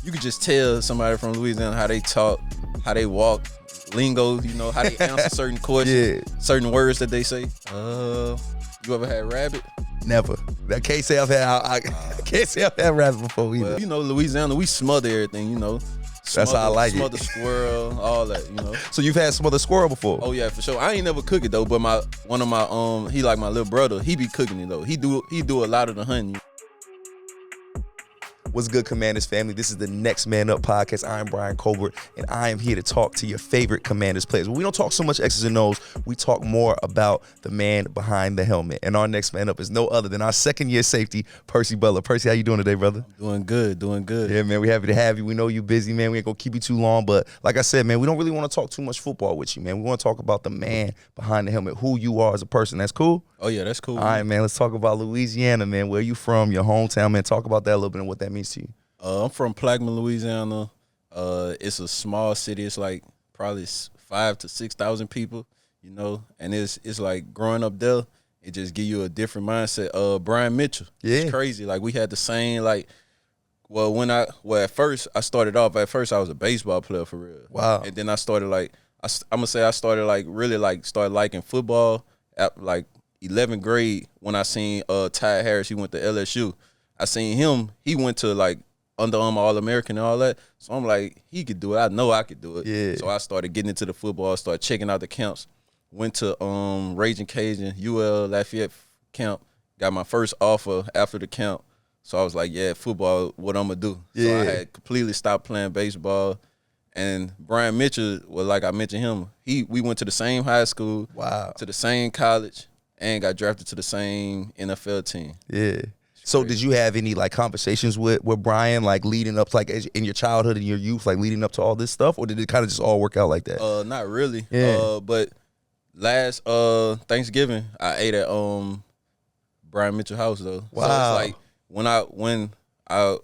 you could just tell somebody from Louisiana how they talk, how they walk, lingo, you know, how they answer certain questions, certain words that they say. You ever had rabbit? Never. I can't say I've had. I can't say I've had rabbit before either. Well, you know, Louisiana, we smother everything. You know, That's how I like it. Smother squirrel, all that. You know. So you've had smothered squirrel before? Oh yeah, for sure. I ain't never cook it though, but one of my he like my little brother. He be cooking it though. He do a lot of the hunting. What's good, Commanders family? This is the Next Man Up podcast. I'm Brian Colbert, and I am here to talk to your favorite Commanders players. We don't talk so much X's and O's. We talk more about the man behind the helmet. And our next man up is no other than our second-year safety, Percy Butler. Percy, how you doing today, brother? Doing good. Yeah, man, we're happy to have you. We know you're busy, man. We ain't going to keep you too long. But like I said, man, we don't really want to talk too much football with you, man. We want to talk about the man behind the helmet, who you are as a person. That's cool? Oh, yeah, that's cool. All right, man, let's talk about Louisiana, man. Where you from, your hometown, man. Talk about that a little bit and what that means to you. I'm from Plaquemine, Louisiana. It's a small city. It's like probably 5,000 to 6,000 people, you know. And it's like growing up there, it just give you a different mindset. Brian Mitchell, it's crazy. Like we had the same like. At first I started off. At first I was a baseball player for real. Wow. And then I started like I'm gonna say I started like really like started liking football at like 11th grade when I seen Ty Harris. He went to LSU. I seen him. He went to like Under Armour All-American and all that. So I'm like, he could do it. I know I could do it. Yeah. So I started getting into the football, started checking out the camps. Went to Raging Cajun, UL Lafayette camp. Got my first offer after the camp. So I was like, yeah, football, what I'm going to do. Yeah. So I had completely stopped playing baseball. And Brian Mitchell, well, like I mentioned him, we went to the same high school, to the same college, and got drafted to the same NFL team. Yeah. So did you have any like conversations with Brian like leading up to, like in your childhood and your youth, like leading up to all this stuff, or did it kind of just all work out like that? Not really. Yeah. But last Thanksgiving I ate at Brian Mitchell house though. Wow. So it's like when I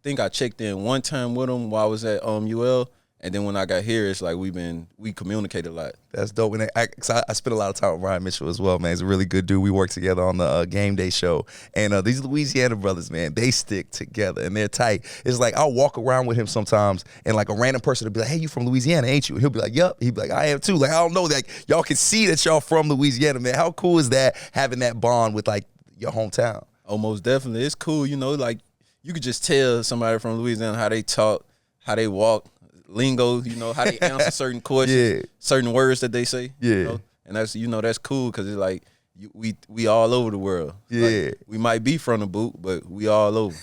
think I checked in one time with him while I was at UL. And then when I got here, it's like we communicate a lot. That's dope. And I spent a lot of time with Brian Mitchell as well, man. He's a really good dude. We work together on the game day show. And these Louisiana brothers, man, they stick together and they're tight. It's like I'll walk around with him sometimes and like a random person will be like, hey, you from Louisiana, ain't you? And he'll be like, yup. He'll be like, I am too. Like, I don't know. Like, y'all can see that y'all from Louisiana, man. How cool is that, having that bond with like your hometown? Oh, most definitely. It's cool. You know, like you could just tell somebody from Louisiana how they talk, how they walk, lingo, you know, how they answer certain questions, certain words that they say. Yeah. You know? And that's cool because it's like we all over the world. Yeah. Like, we might be from the boot, but we all over.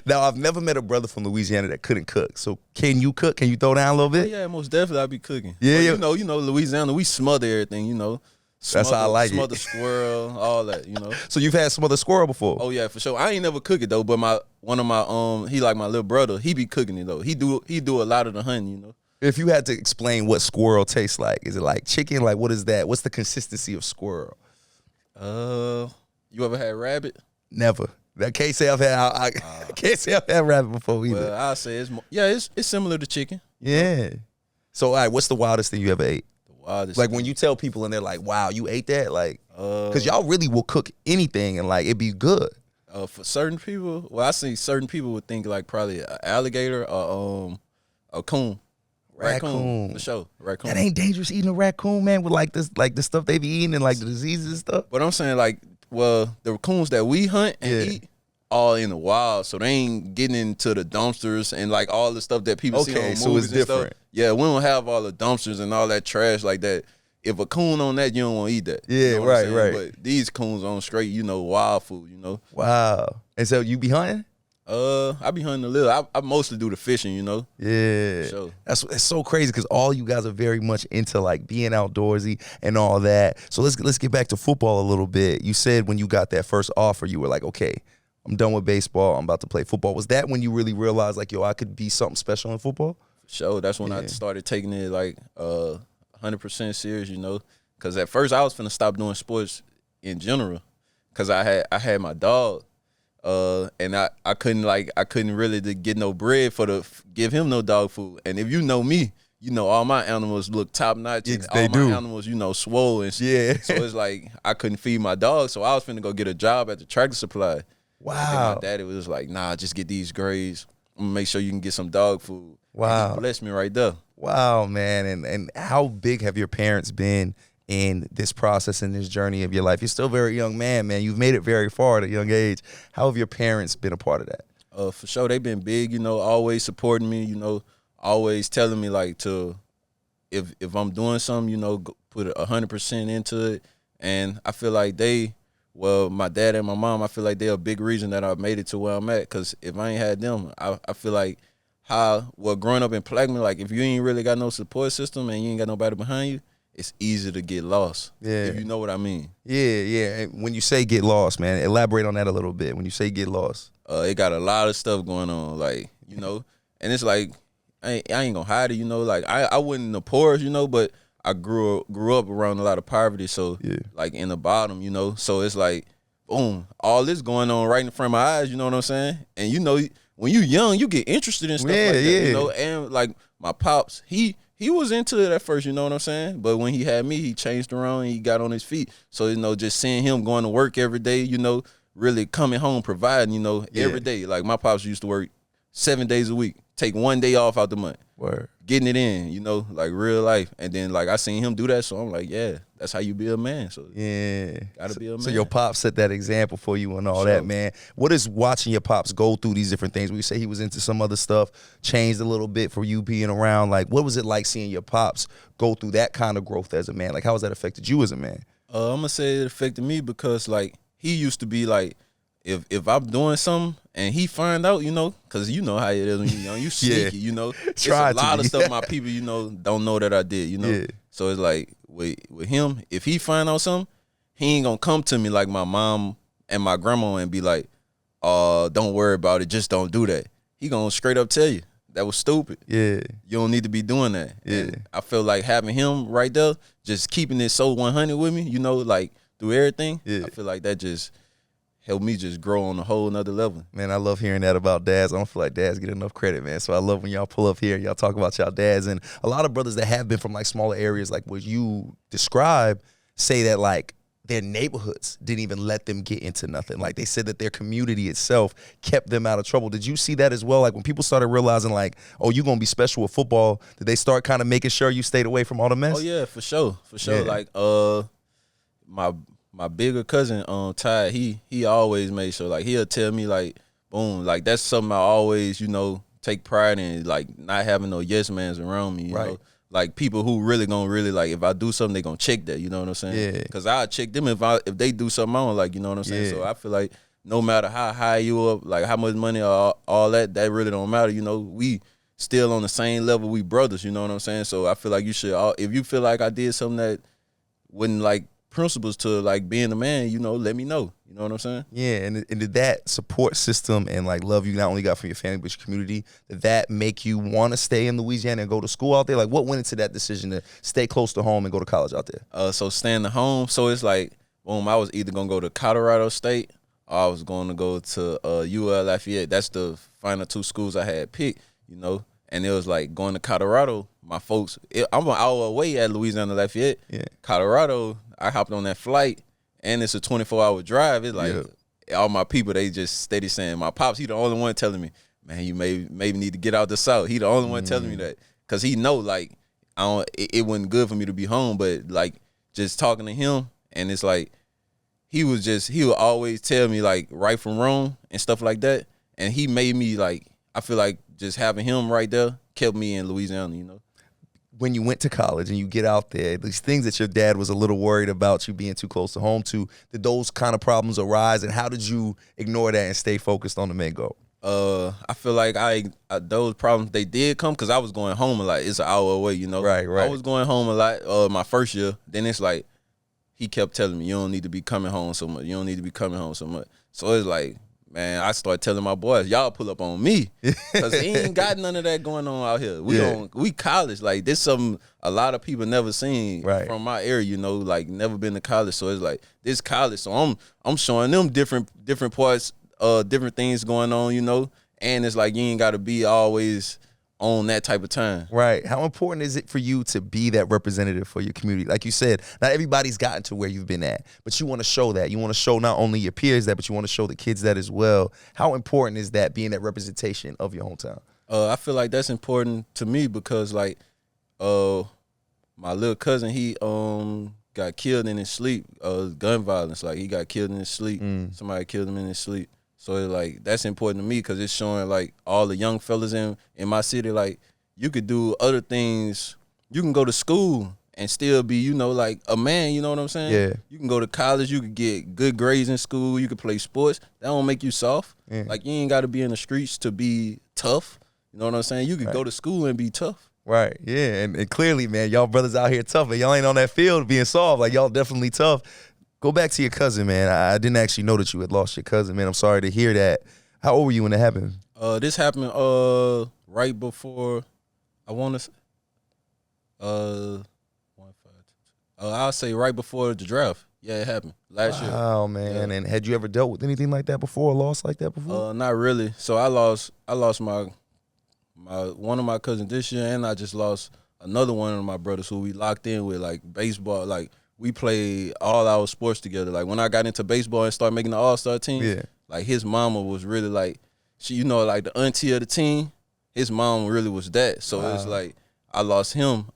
Now, I've never met a brother from Louisiana that couldn't cook. So can you cook? Can you throw down a little bit? Yeah, most definitely I be cooking. Yeah, but you know, Louisiana, we smother everything, you know. That's how I like it. Smother squirrel, all that, you know. So you've had smothered squirrel before? Oh yeah, for sure. I ain't never cook it though, but one of my he like my little brother. He be cooking it though. He do a lot of the hunting, you know. If you had to explain what squirrel tastes like, is it like chicken? Like, what is that? What's the consistency of squirrel? You ever had rabbit? Never. I can't say I've had. I can't say I've had rabbit before either. Well, I'll say it's similar to chicken. Yeah. So, all right, what's the wildest thing you ever ate? The wildest. Like when you tell people and they're like, "Wow, you ate that?" Like, because y'all really will cook anything and like it be good. For certain people, I see certain people would think like probably an alligator or a coon. Raccoon, for sure. Raccoon. That ain't dangerous eating a raccoon, man, with like this, like the stuff they be eating and like the diseases and stuff. But I'm saying like, well, the raccoons that we hunt and eat all in the wild, so they ain't getting into the dumpsters and like all the stuff that people see on movies so it's and different. Stuff. Yeah, we don't have all the dumpsters and all that trash like that. If a coon on that, you don't want to eat that. Yeah, you know right. But these coons on straight, you know, wild food, you know. Wow. And so you be hunting? I be hunting a little. I mostly do the fishing, you know. Yeah, sure. That's so crazy because all you guys are very much into like being outdoorsy and all that. So let's get back to football a little bit. You said when you got that first offer, you were like, okay, I'm done with baseball. I'm about to play football. Was that when you really realized like, yo, I could be something special in football? For sure. That's when I started taking it like 100% serious, you know. Because at first I was finna stop doing sports in general because I had my dog. And I couldn't really get no bread give him no dog food. And if you know me, you know all my animals look top notch. And all my animals, you know, swole and shit. Yeah. So it's like I couldn't feed my dog, so I was finna go get a job at the Tractor Supply. Wow. And then my daddy was like, nah, just get these grades. I'm gonna make sure you can get some dog food. Wow. And he blessed me right there. Wow, man. And how big have your parents been in this process, in this journey of your life? You're still a very young man, man. You've made it very far at a young age. How have your parents been a part of that? For sure, they've been big, always supporting me, always telling me like if I'm doing something, put 100% into it. And I feel like my dad and my mom, I feel like they're a big reason that I made it to where I'm at. Because if I ain't had them, I feel like growing up in Plaquemine, like if you ain't really got no support system and you ain't got nobody behind you, it's easy to get lost. Yeah. If you know what I mean. Yeah. And when you say get lost, man, elaborate on that a little bit. When you say get lost. It got a lot of stuff going on, like, and it's like, I ain't gonna hide it, like I wasn't the poorest, but I grew up around a lot of poverty, so like in the bottom, so it's like, boom, all this going on right in front of my eyes, you know what I'm saying? And when you young, you get interested in stuff like that, and like my pops, he was into it at first, you know what I'm saying? But when he had me, he changed around and he got on his feet. So, just seeing him going to work every day, really coming home, providing, every day. Like my pops used to work 7 days a week, take 1 day off out the month. Word. Getting it in, like real life. And then like I seen him do that, so I'm like, yeah, that's how you be a man. So gotta be a man. So your pops set that example for you and all that, man. What is watching your pops go through these different things? We say he was into some other stuff, changed a little bit for you being around. Like, what was it like seeing your pops go through that kind of growth as a man? Like, how has that affected you as a man? I'm gonna say it affected me because like he used to be like, if I'm doing something and he find out, because you know how it is when you're young, you sneaky, It's a lot of stuff my people, don't know that I did, Yeah. So it's like with him, if he find out something, he ain't gonna come to me like my mom and my grandma and be like, don't worry about it, just don't do that. He gonna straight up tell you, that was stupid. Yeah. You don't need to be doing that. Yeah. And I feel like having him right there, just keeping it so 100 with me, like through everything, I feel like that just helped me just grow on a whole nother level. Man, I love hearing that about dads. I don't feel like dads get enough credit, man. So I love when y'all pull up here and y'all talk about y'all dads. And a lot of brothers that have been from like smaller areas, like what you describe, say that like their neighborhoods didn't even let them get into nothing. Like they said that their community itself kept them out of trouble. Did you see that as well? Like when people started realizing like, oh, you're going to be special with football, did they start kind of making sure you stayed away from all the mess? Oh, yeah, for sure. For sure. Yeah. Like, my bigger cousin, Ty, he always made sure, like, he'll tell me, like, boom, like, that's something I always, take pride in, like, not having no yes mans around me, you know? Like, people who really gonna like, if I do something, they gonna check that, you know what I'm saying? Yeah. Because I'll check them if they do something I don't like, you know what I'm saying? Yeah. So I feel like no matter how high you up, like, how much money or all that really don't matter, we still on the same level, we brothers, you know what I'm saying? So I feel like you should, if you feel like I did something that wouldn't, like, principles to like being a man, let me know. You know what I'm saying? Yeah, and did that support system and like love you not only got from your family but your community, did that make you want to stay in Louisiana and go to school out there? Like what went into that decision to stay close to home and go to college out there? So staying at home, so it's like, boom, I was either gonna go to Colorado State or I was going to go to UL Lafayette. That's the final two schools I had picked, And it was like going to Colorado, my folks, I'm an hour away at Louisiana Lafayette. Yeah. Colorado, I hopped on that flight, and it's a 24-hour drive. It's like all my people, they just steady saying, my pops, he the only one telling me, man, you maybe need to get out the South. He the only one telling me that because he know, like, it wasn't good for me to be home, but, like, just talking to him, and it's like he would always tell me, like, right from wrong and stuff like that, and he made me, like, I feel like just having him right there kept me in Louisiana, When you went to college and you get out there, these things that your dad was a little worried about you being too close to home to, did those kind of problems arise, and how did you ignore that and stay focused on the main goal? I feel like those problems, they did come because I was going home a lot. It's an hour away, Right. I was going home a lot my first year. Then it's like he kept telling me, you don't need to be coming home so much. You don't need to be coming home so much. So it's like, man, I started telling my boys, y'all pull up on me because he ain't got none of that going on out here. We college. Like, this something a lot of people never seen from my area, like never been to college. So it's like, this college. So I'm showing them different parts, different things going on, and it's like you ain't got to be always on that type of time. Right. How important is it for you to be that representative for your community? Like you said, not everybody's gotten to where you've been at, but you want to show that. You want to show not only your peers that, but you want to show the kids that as well. How important is that, being that representation of your hometown? I feel like that's important to me because like my little cousin, he got killed in his sleep. Gun violence, like he got killed in his sleep. Somebody killed him in his sleep. So it's like that's important to me because it's showing like all the young fellas in my city, like you could do other things. You can go to school and still be, you know, like a man. You know what I'm saying? Yeah. You can go to college. You could get good grades in school. You could play sports. That don't make you soft. Yeah. Like you ain't got to be in the streets to be tough. You know what I'm saying? You could go to school and be tough. Right, yeah, and clearly, man, y'all brothers out here tough, but y'all ain't on that field being soft. Like, y'all definitely tough. Go back to your cousin, man. I didn't actually know that you had lost your cousin, man. I'm sorry to hear that. How old were you when it happened? This happened right before, I want to, I'll say right before the draft. Yeah, it happened last year. Oh man! Yeah. And had you ever dealt with anything like that before, a loss like that before? Not really. So I lost my one of my cousins this year, and I just lost another one of my brothers who we locked in with, like baseball. Like we played all our sports together. Like when I got into baseball and started making the All-Star team, like his mama was really like, she, you know, like the auntie of the team. His mom really was that. So it's like I lost him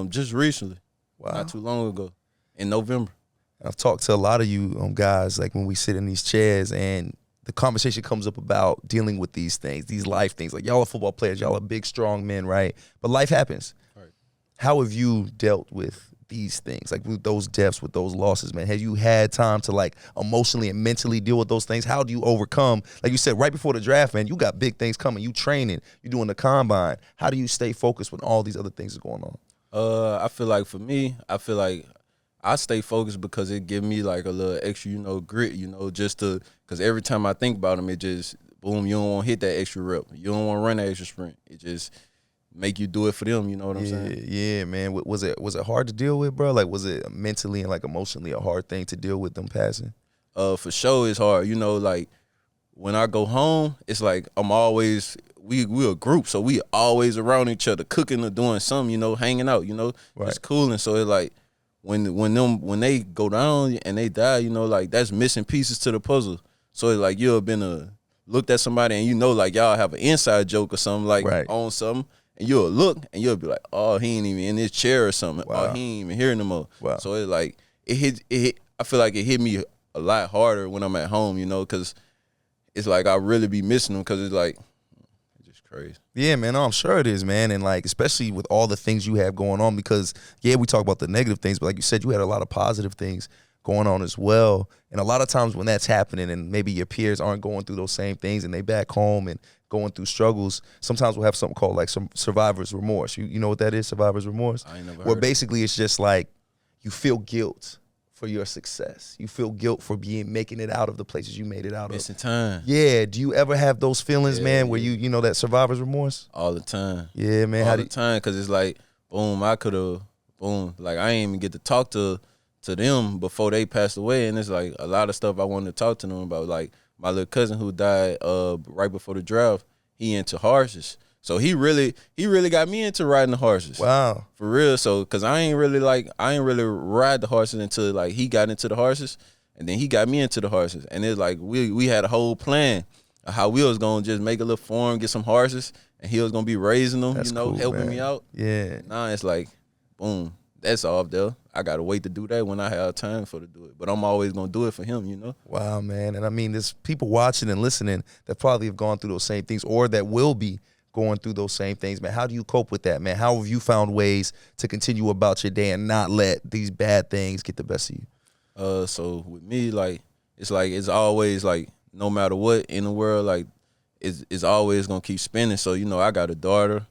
just recently, not too long ago, in November. I've talked to a lot of you guys, like when we sit in these chairs and the conversation comes up about dealing with these things, these life things. Like y'all are football players, y'all are big, strong men, right? But life happens. Right. How have you dealt with these things, like with those deaths, with those losses, man? Have you had time to like emotionally and mentally deal with those things? How do you overcome, like you said, right before the draft, man, you got big things coming, you training, you doing the combine. How do you stay focused when all these other things are going on? I feel like for me, I feel like I stay focused because it give me like a little extra, you know, grit, you know, just to, because every time I think about them, it just, boom, you don't want to hit that extra rep. You don't want to run that extra sprint. It just make you do it for them, you know what I'm saying? Yeah, man. Was it hard to deal with, bro? Like, was it mentally and like emotionally a hard thing to deal with them passing? For sure it's hard. You know, like when I go home, it's like I'm always, we a group, so we always around each other, cooking or doing something, you know, hanging out, you know, just cooling. So it's like, when they go down and they die, you know, like that's missing pieces to the puzzle. So it's like you've been looked at somebody and you know, like y'all have an inside joke or something, like on something, and you'll look and you'll be like, oh, he ain't even in his chair or something. Oh, he ain't even here no more. So it's like it hit. I feel like it hit me a lot harder when I'm at home, you know, because it's like I really be missing them because it's like it's just crazy. Yeah, man, I'm sure it is, man. And like, especially with all the things you have going on, because we talk about the negative things, but like you said, you had a lot of positive things going on as well. And a lot of times when that's happening and maybe your peers aren't going through those same things and they back home and going through struggles, sometimes we'll have something called like some survivor's remorse. You know what that is, survivor's remorse? I ain't never heard where basically it's just like you feel guilt for your success. You feel guilt for making it out of the places you made it out missing of. time. Yeah. Do you ever have those feelings, man, where you know that survivor's remorse? All the time. Yeah, man. All the time, because it's like, boom, I could have, boom, like I ain't even get to talk to them before they passed away, and it's like a lot of stuff I wanted to talk to them about. Like my little cousin who died right before the draft, he into horses. So he really got me into riding the horses. Wow. For real. So cause I ain't really ride the horses until like he got into the horses, and then he got me into the horses. And it's like we had a whole plan of how we was gonna just make a little farm, get some horses, and he was gonna be raising them, That's cool, helping man. me out. Yeah. Now it's like, boom, that's off there. I gotta wait to do that when I have time to do it. But I'm always gonna do it for him, you know? Wow, man. And I mean, there's people watching and listening that probably have gone through those same things or that will be going through those same things, man. How do you cope with that, man? How have you found ways to continue about your day and not let these bad things get the best of you? So with me, like it's always like no matter what in the world, like it's always gonna keep spinning. So, you know, I got a daughter,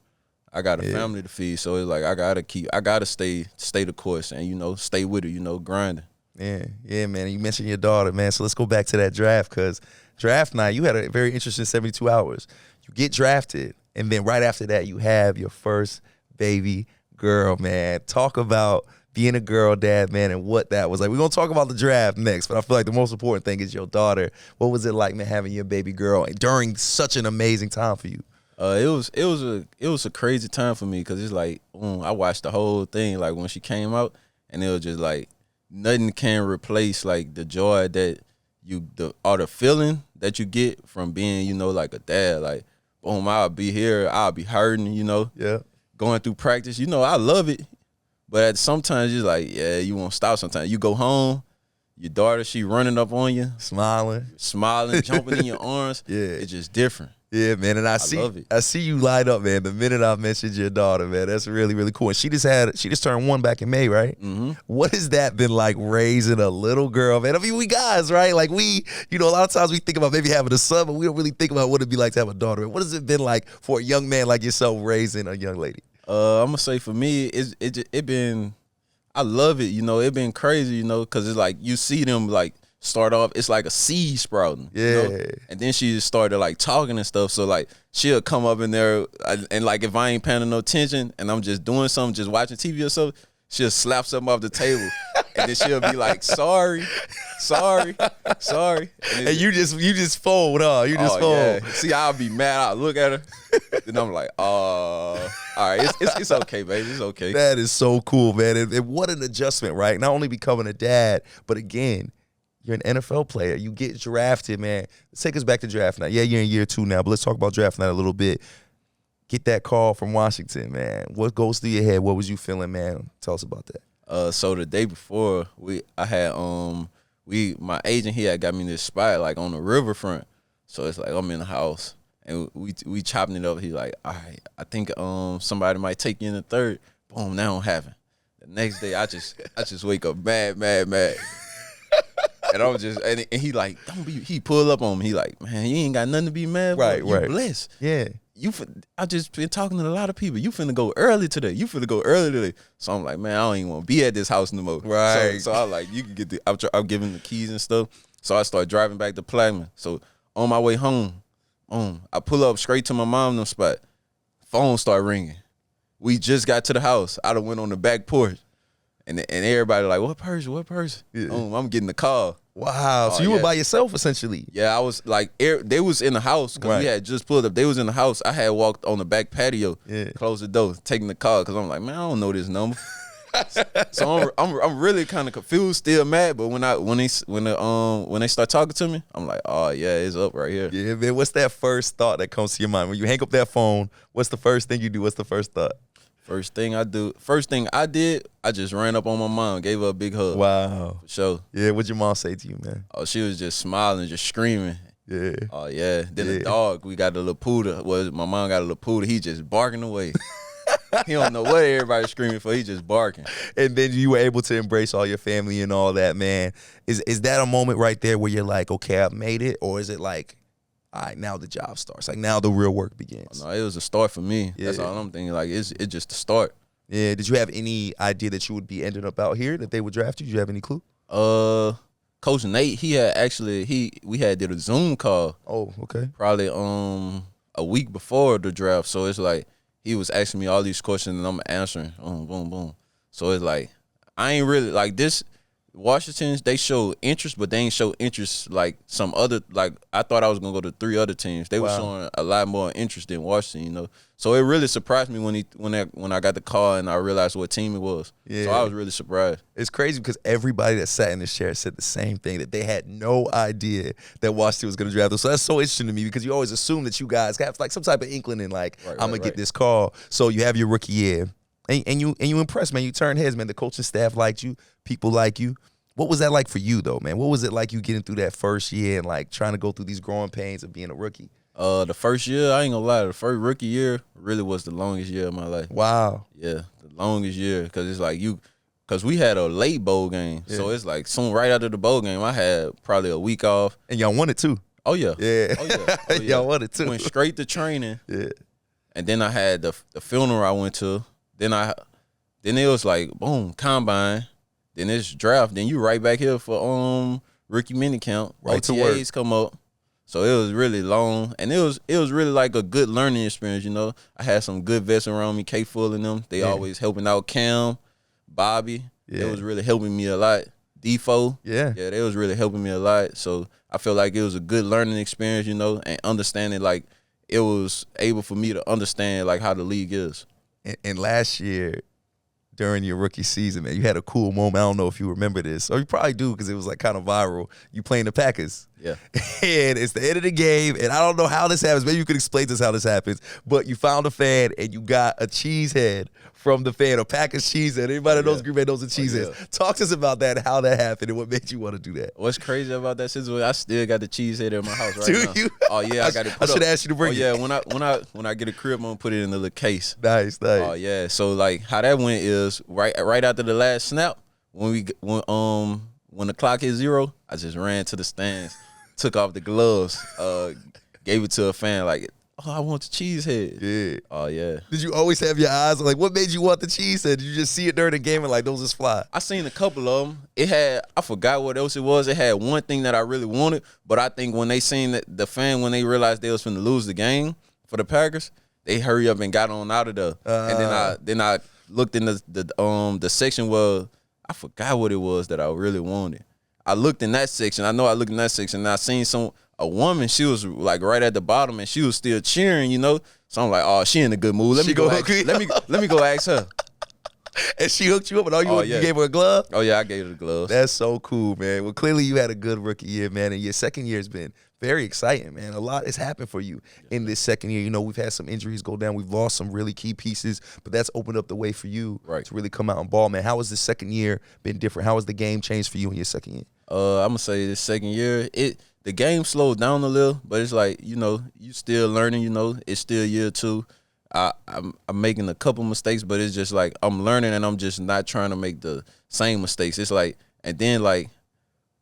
I got a family to feed. So it's like I gotta stay the course and, you know, stay with her, you know, grinding. Yeah, man. You mentioned your daughter, man. So let's go back to that draft, because draft night, you had a very interesting 72 hours. You get drafted, and then right after that, you have your first baby girl, man. Talk about being a girl dad, man, and what that was like. We're going to talk about the draft next, but I feel like the most important thing is your daughter. What was it like, man, having your baby girl during such an amazing time for you? It was a crazy time for me because it's like I watched the whole thing like when she came out, and it was just like nothing can replace like the joy that the feeling that you get from being, you know, like a dad. Like, boom, I'll be here, I'll be hurting, you know, going through practice. You know, I love it, but sometimes it's like, yeah, you won't stop. Sometimes you go home, your daughter, she running up on you, smiling, jumping in your arms. Yeah, it's just different. Yeah, man, and I see you light up, man. The minute I mentioned your daughter, man, that's really, really cool. And she just turned 1 back in May, right? Mm-hmm. What has that been like raising a little girl, man? I mean, we guys, right? Like you know, a lot of times we think about maybe having a son, but we don't really think about what it'd be like to have a daughter. What has it been like for a young man like yourself raising a young lady? I'm gonna say for me, it been, I love it. You know, it been crazy. You know, because it's like you see them like start off, it's like a seed sprouting. Yeah. You know? And then she just started like talking and stuff. So like she'll come up in there and like if I ain't paying no attention and I'm just doing something, just watching TV or something, she'll slap something off the table. And then she'll be like, sorry. And you just fold, huh? You just fold. Yeah. See, I'll be mad. I'll look at her. Then I'm like, all right, it's okay, baby. It's okay. That is so cool, man. And what an adjustment, right? Not only becoming a dad, but again, you're an NFL player. You get drafted, man. Let's take us back to draft night. Yeah, you're in year 2 now, but let's talk about draft night a little bit. Get that call from Washington, man. What goes through your head? What was you feeling, man? Tell us about that. So the day before, my agent, he had got me this spot like on the riverfront. So it's like I'm in the house and we chopping it up. He's like, all right, I think somebody might take you in the 3rd. Boom, that don't happen. The next day I just wake up mad. And I was just, and he like, he pull up on me. He like, man, you ain't got nothing to be mad for. Right. Blessed. Yeah. I just been talking to a lot of people. You finna go early today. So I'm like, man, I don't even want to be at this house no more. Right. So I like, you can get I'm giving the keys and stuff. So I start driving back to Plaquemine. So on my way home, I pull up straight to my mom's spot. Phone start ringing. We just got to the house. I done went on the back porch. And everybody like, what Percy? Yeah. I'm getting the call. Wow. So you were by yourself, essentially. Yeah, I was like, they was in the house because we had just pulled up. They was in the house. I had walked on the back patio, closed the door, taking the call because I'm like, man, I don't know this number. So I'm really kind of confused, still mad. But when they start talking to me, I'm like, oh yeah, it's up right here. Yeah, man. What's that first thought that comes to your mind when you hang up that phone? What's the first thing you do? What's the first thought? First thing I did, I just ran up on my mom, gave her a big hug. Wow. For sure. Yeah, what'd your mom say to you, man? Oh, she was just smiling, just screaming. Yeah. Oh, yeah. Then the dog, we got the little poodle. My mom got a little poodle. He just barking away. He don't know what everybody's screaming for. He just barking. And then you were able to embrace all your family and all that, man. Is that a moment right there where you're like, okay, I've made it? Or is it like, all right, now the job starts. Like now the real work begins. No, it was a start for me. Yeah. That's all I'm thinking. Like it's just a start. Yeah. Did you have any idea that you would be ending up out here, that they would draft you? Did you have any clue? Coach Nate, we had did a Zoom call. Oh, okay. Probably a week before the draft. So it's like he was asking me all these questions and I'm answering. Boom, boom. So it's like I ain't really like this. Washington's, they show interest, but they ain't show interest like some other. Like I thought I was gonna go to 3 other teams. They were showing a lot more interest in Washington, you know. So it really surprised me when I got the call and I realized what team it was. Yeah. So I was really surprised. It's crazy because everybody that sat in this chair said the same thing, that they had no idea that Washington was gonna draft them. So that's so interesting to me because you always assume that you guys have like some type of inkling in like I'm gonna get this call. So you have your rookie year. And you impressed, man. You turned heads, man. The coaching staff liked you. People like you. What was that like for you, though, man? What was it like you getting through that first year and, like, trying to go through these growing pains of being a rookie? The first year, I ain't gonna lie, the first rookie year really was the longest year of my life. Wow. Yeah, the longest year because it's like because we had a late bowl game. Yeah. So it's like soon right after the bowl game, I had probably a week off. And y'all won it, too. Oh, yeah. Yeah. Oh, yeah. Oh, yeah. Y'all won it, too. Went straight to training. Yeah. And then I had the funeral I went to. Then it was like, boom, combine. Then it's draft. Then you right back here for rookie mini camp. Right to work. OTAs come up. So it was really long. And it was really like a good learning experience, you know. I had some good vets around me, K Full and them. They always helping out Cam, Bobby. Yeah. They was really helping me a lot. Defo. Yeah. Yeah, they was really helping me a lot. So I feel like it was a good learning experience, you know, and understanding like it was able for me to understand like how the league is. And last year, during your rookie season, man, you had a cool moment. I don't know if you remember this, or you probably do because it was like kind of viral. You playing the Packers. Yeah. And it's the end of the game, and I don't know how this happens. Maybe you could explain to us how this happens. But you found a fan, and you got a cheese head from the fan, a Packers cheese head. Anybody that knows Green Bay knows what cheese is. Talk to us about that, how that happened, and what made you want to do that. What's crazy about that situation? I still got the cheese head in my house right do now. You? Oh yeah, I got it. I should ask you to bring it. Yeah, when I get a crib, I'm gonna put it in the little case. Nice. Oh yeah. So like how that went is right after the last snap when the clock hit 0, I just ran to the stands. Took off the gloves, gave it to a fan like, oh, I want the cheese head. Yeah. Oh, yeah. Did you always have your eyes? Like, what made you want the cheese head? Did you just see it during the game and like, those just fly? I seen a couple of them. I forgot what else it was. It had one thing that I really wanted, but I think when they seen that the fan, when they realized they was finna lose the game for the Packers, they hurry up and got on out of there. And then I looked in the section where I forgot what it was that I really wanted. I looked in that section. I know I looked in that section, and I seen a woman. She was like right at the bottom, and she was still cheering, you know. So I'm like, oh, she in a good mood. Let me go ask her. And she hooked you up, and you gave her a glove? Oh yeah, I gave her the gloves. That's so cool, man. Well, clearly you had a good rookie year, man, and your second year has been very exciting, man. A lot has happened for you in this second year. You know, we've had some injuries go down. We've lost some really key pieces, but that's opened up the way for you to really come out and ball, man. How has this second year been different? How has the game changed for you in your second year? I'm gonna say this second year, the game slowed down a little, but it's like, you know, you still learning, you know, it's still year 2. I'm making a couple mistakes, but it's just like I'm learning and I'm just not trying to make the same mistakes. It's like, and then like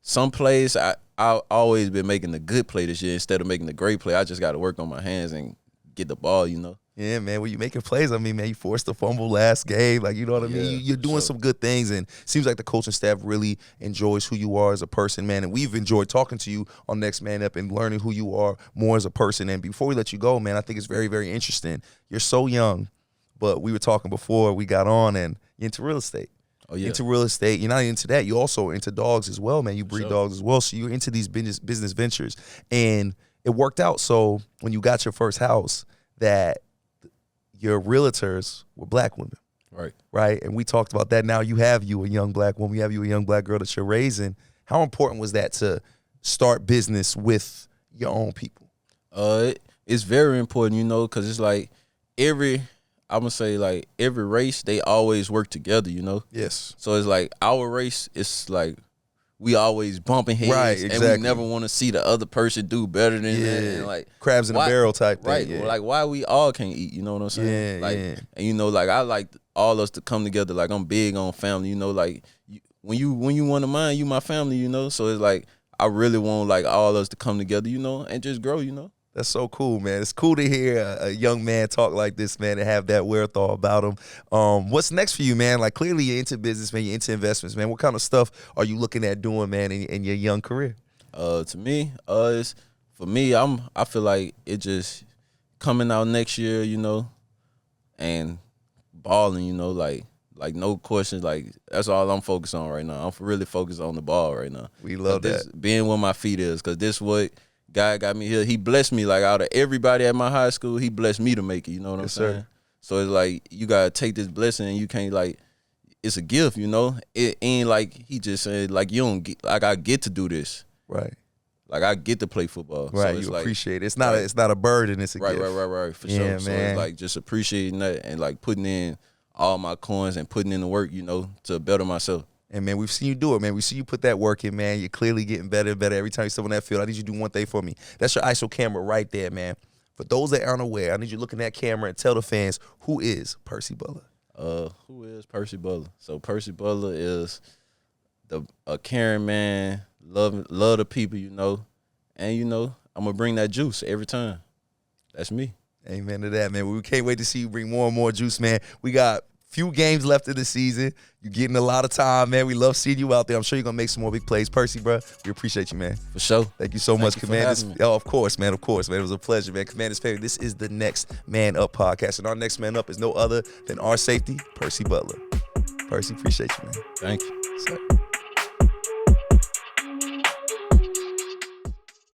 some plays I've always been making the good play this year instead of making the great play. I just got to work on my hands and get the ball, you know. Yeah, man, when you making plays, I mean, man, you forced a fumble last game. Like, you know what I mean? You're doing some good things, and it seems like the coaching staff really enjoys who you are as a person, man. And we've enjoyed talking to you on Next Man Up and learning who you are more as a person. And before we let you go, man, I think it's very, very interesting. You're so young, but we were talking before we got on, and you're into real estate. Oh, yeah. Into real estate. You're not into that. You're also into dogs as well, man. You breed dogs as well. So you're into these business ventures. And it worked out. So when you got your first house, that your realtors were black women. Right. And we talked about that. Now you have a young black woman. You have a young black girl that you're raising. How important was that to start business with your own people? It's very important, you know, because it's like every race, they always work together, you know? Yes. So it's like our race, it's like we always bumping heads, right, exactly. And we never want to see the other person do better than that. And like crabs in a barrel type thing. Right. Like why we all can't eat, you know what I'm saying? And you know, like I like all us to come together. Like I'm big on family, you know, like when you want to mind, you my family, you know. So it's like I really want like all us to come together, you know, and just grow, you know. That's so cool, man. It's cool to hear a young man talk like this, man, and have that wherewithal about him. What's next for you, man? Like, clearly you're into business, man. You're into investments, man. What kind of stuff are you looking at doing, man, in your young career? To me, I feel like it just coming out next year, you know, and balling, you know, like no questions. Like, that's all I'm focused on right now. I'm really focused on the ball right now. We love that. Being where my feet is, because this what God got me here. He blessed me, like out of everybody at my high school, he blessed me to make it, you know what I'm saying? Sir. So it's like you gotta take this blessing and you can't like, it's a gift, you know? It ain't like he just said, like, you don't get, like, I get to do this. Right. Like, I get to play football. Right, so it's you like, appreciate it. It's not a burden, it's a gift. Right, for sure. So it's like just appreciating that and like putting in all my coins and putting in the work, you know, to better myself. And, man, we've seen you do it, man. We see you put that work in, man. You're clearly getting better and better every time you step on that field. I need you to do one thing for me. That's your ISO camera right there, man. For those that aren't aware, I need you to look in that camera and tell the fans, who is Percy Butler? Who is Percy Butler? So Percy Butler is a caring man, love the people, you know. And, you know, I'm going to bring that juice every time. That's me. Amen to that, man. We can't wait to see you bring more and more juice, man. We got few games left of the season. You're getting a lot of time, man. We love seeing you out there. I'm sure you're going to make some more big plays. Percy, bro, we appreciate you, man. For sure. Thank you so much, Commanders. Oh, of course, man. Of course, man. It was a pleasure, man. Commanders favorite. This is the Next Man Up podcast. And our Next Man Up is no other than our safety, Percy Butler. Percy, appreciate you, man. Thank you. Sir.